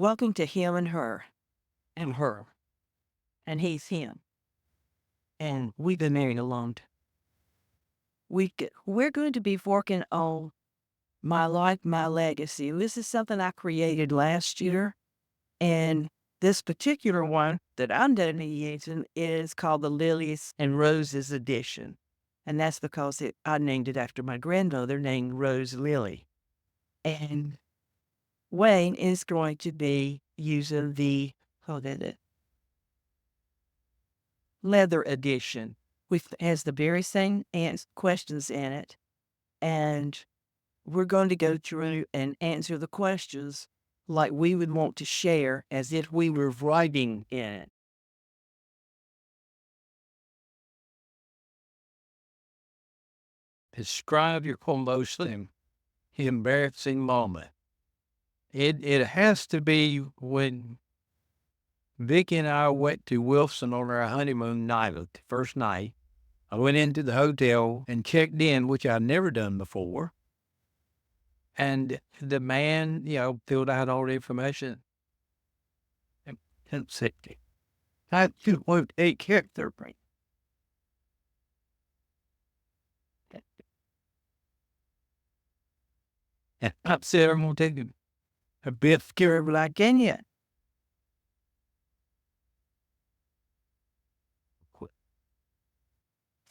welcome to him and her, and her, and he's him. And we've been married a long time. We're going to be working on my life, my legacy. This is something I created last year. And this particular one that I'm using is called the Lilies and Roses Edition. And that's because I named it after my grandmother named Rose Lily. And Wayne is going to be using the leather edition, which has the very same questions in it. And we're going to go through and answer the questions like we would want to share as if we were writing in it. Describe your most embarrassing moment. It has to be when Vicki and I went to Wilson on our honeymoon night, the first night. I went into the hotel and checked in, which I'd never done before. And the man, filled out all the information. And said, I just want to take care of their brain. And I said, I'm going to take a bit of care of it I can yet.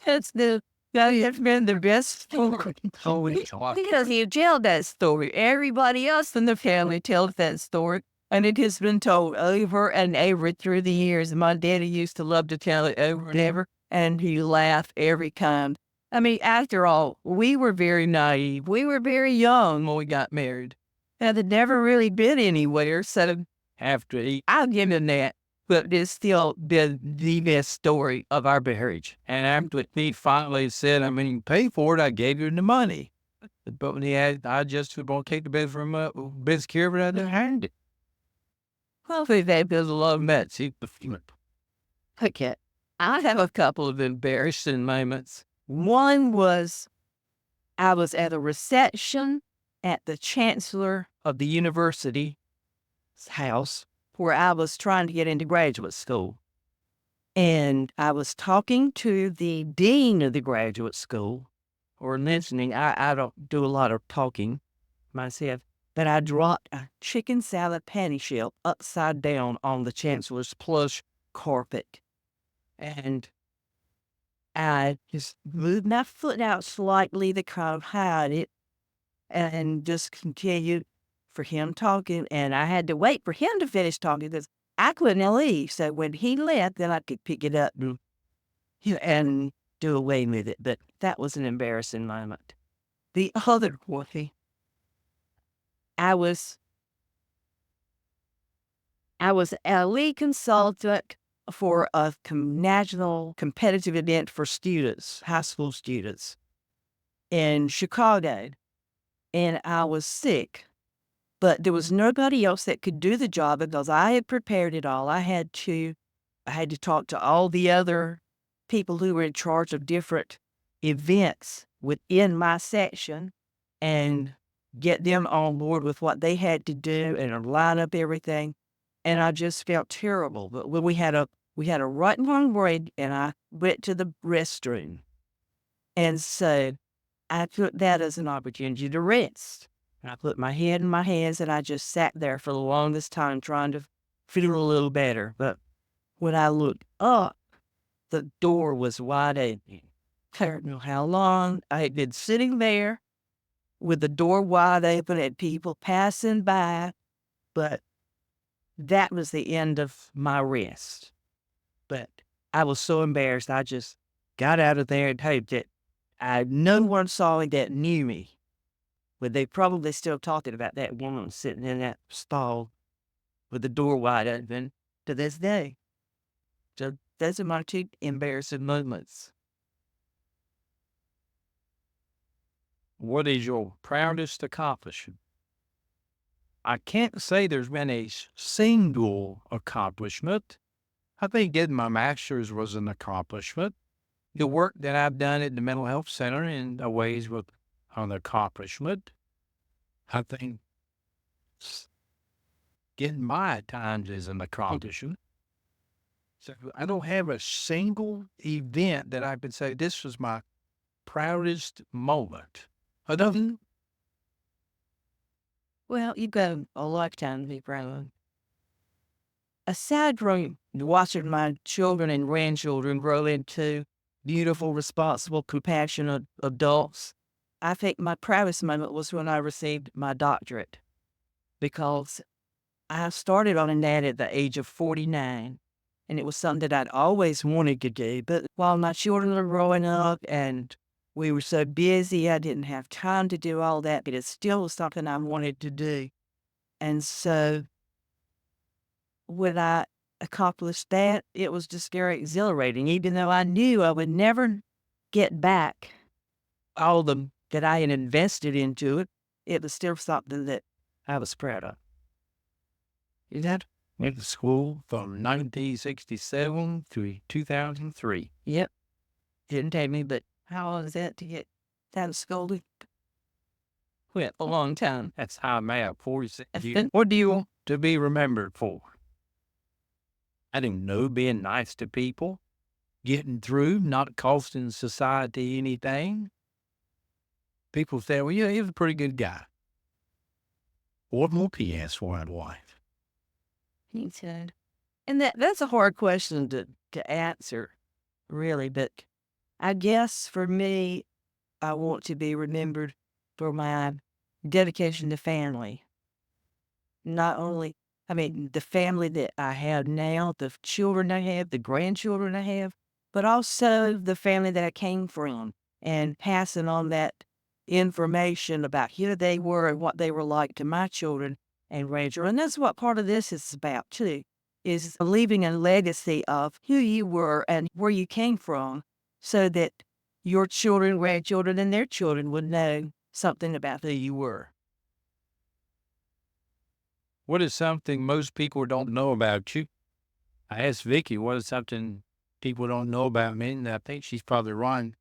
That's been the best story. Because you tell that story. Everybody else in the family tells that story. And it has been told over and over through the years. My daddy used to love to tell it over and over. And he laughed every time. I mean, after all, we were very naive. We were very young when we got married. And had never really been anywhere. So I'll give him that. But it's still been the best story of our marriage. And after he finally said, pay for it, I gave you the money. But when I just won't take the bed from best care of it, I didn't hand it. Well, there's a lot of mess. Okay. I have a couple of embarrassing moments. One was I was at a reception at the chancellor of the university's house where I was trying to get into graduate school. And I was talking to the dean of the graduate school, or listening. I don't do a lot of talking myself, but I dropped a chicken salad patty shell upside down on the chancellor's plush carpet. And I just moved my foot out slightly to kind of hide it and just continued for him talking. And I had to wait for him to finish talking because I couldn't leave. So when he left, then I could pick it up and do away with it. But that was an embarrassing moment. The other one, I was a lead consultant for a national competitive event for students, high school students in Chicago. And I was sick, but there was nobody else that could do the job because I had prepared it all. I had to talk to all the other people who were in charge of different events within my section and get them on board with what they had to do and line up everything. And I just felt terrible. But when we had a right and wrong break, and I went to the restroom. And so I took that as an opportunity to rest. And I put my head in my hands and I just sat there for the longest time trying to feel a little better. But when I looked up, the door was wide open. I don't know how long I had been sitting there with the door wide open and people passing by, but that was the end of my rest. But I was so embarrassed, I just got out of there and hoped that no one saw it that knew me. But they probably still talking about that woman sitting in that stall with the door wide open to this day. So those are my two embarrassing moments. What is your proudest accomplishment? I can't say there's been a single accomplishment. I think getting my master's was an accomplishment. The work that I've done at the mental health center in a ways was an accomplishment. I think in my times as an accomplishment. So I don't have a single event that I could say this was my proudest moment. Other than Well, you've got a lifetime to be proud of. Aside from watching my children and grandchildren grow into beautiful, responsible, compassionate adults, I think my proudest moment was when I received my doctorate, because I started on that at the age of 49, and it was something that I'd always wanted to do. But while my children were growing up and we were so busy, I didn't have time to do all that, but it still was something I wanted to do. And so when I accomplished that, it was just very exhilarating, even though I knew I would never get back all the that I had invested into it. It was still something that I was proud of. is that went to school from 1967 to 2003. Yep. Didn't take me, but how long is that to get out of school? Well, a long time. That's how I'm at 46 years. What do you want to be remembered for? I didn't know, being nice to people, getting through, not costing society anything. People say, well, yeah, he was a pretty good guy. What more can you ask for in life? He said. And that's a hard question to answer, really. But I guess for me, I want to be remembered for my dedication to family. Not only, I mean, the family that I have now, the children I have, the grandchildren I have, but also the family that I came from, and passing on that information about who they were and what they were like to my children and grandchildren. And that's what part of this is about too, is leaving a legacy of who you were and where you came from, so that your children, grandchildren, and their children would know something about who you were. What is something most people don't know about you? I asked Vicki, what is something people don't know about me? And I think she's probably right.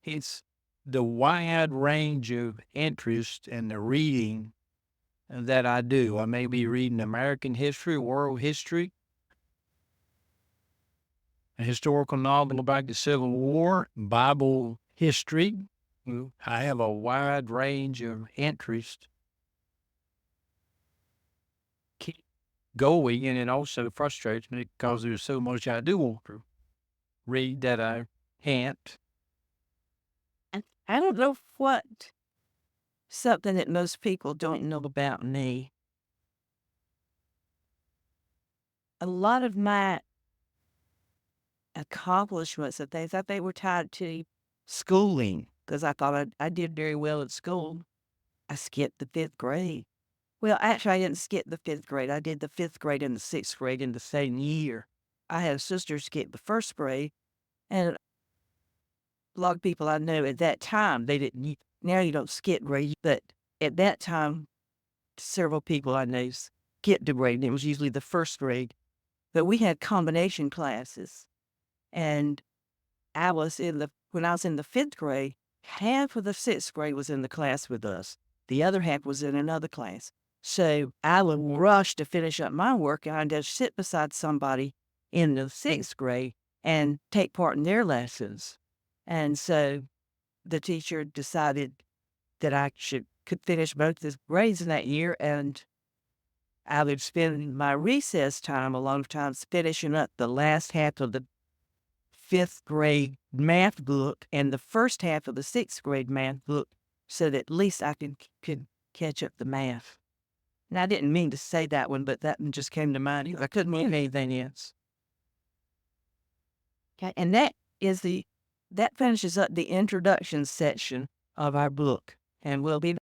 It's the wide range of interest and the reading that I do. I may be reading American history, world history, a historical novel about the Civil War, Bible history. I have a wide range of interest. Keep going, and it also frustrates me because there's so much I do want to read that I can't. And I don't know what something that most people don't know about me. A lot of my accomplishments and things, I think, were tied to schooling, because I thought I did very well at school. I skipped the 5th grade. Well, actually, I didn't skip the 5th grade. I did the 5th grade and the 6th grade in the same year. I had a sister skip the 1st grade, and a lot of people I know at that time, they didn't. Now you don't skip grade, but at that time, several people I know skipped the grade, and it was usually the 1st grade. But we had combination classes, and when I was in the 5th grade, half of the 6th grade was in the class with us. The other half was in another class. So I would rush to finish up my work, and I'd just sit beside somebody in the 6th grade and take part in their lessons. And so the teacher decided that I could finish both the grades in that year, and I would spend my recess time a lot of times finishing up the last half of the 5th grade math book and the first half of the 6th grade math book, so that at least I could catch up the math. And I didn't mean to say that one, but that one just came to mind. I couldn't mean anything else. Okay, and that finishes up the introduction section of our book, and we'll be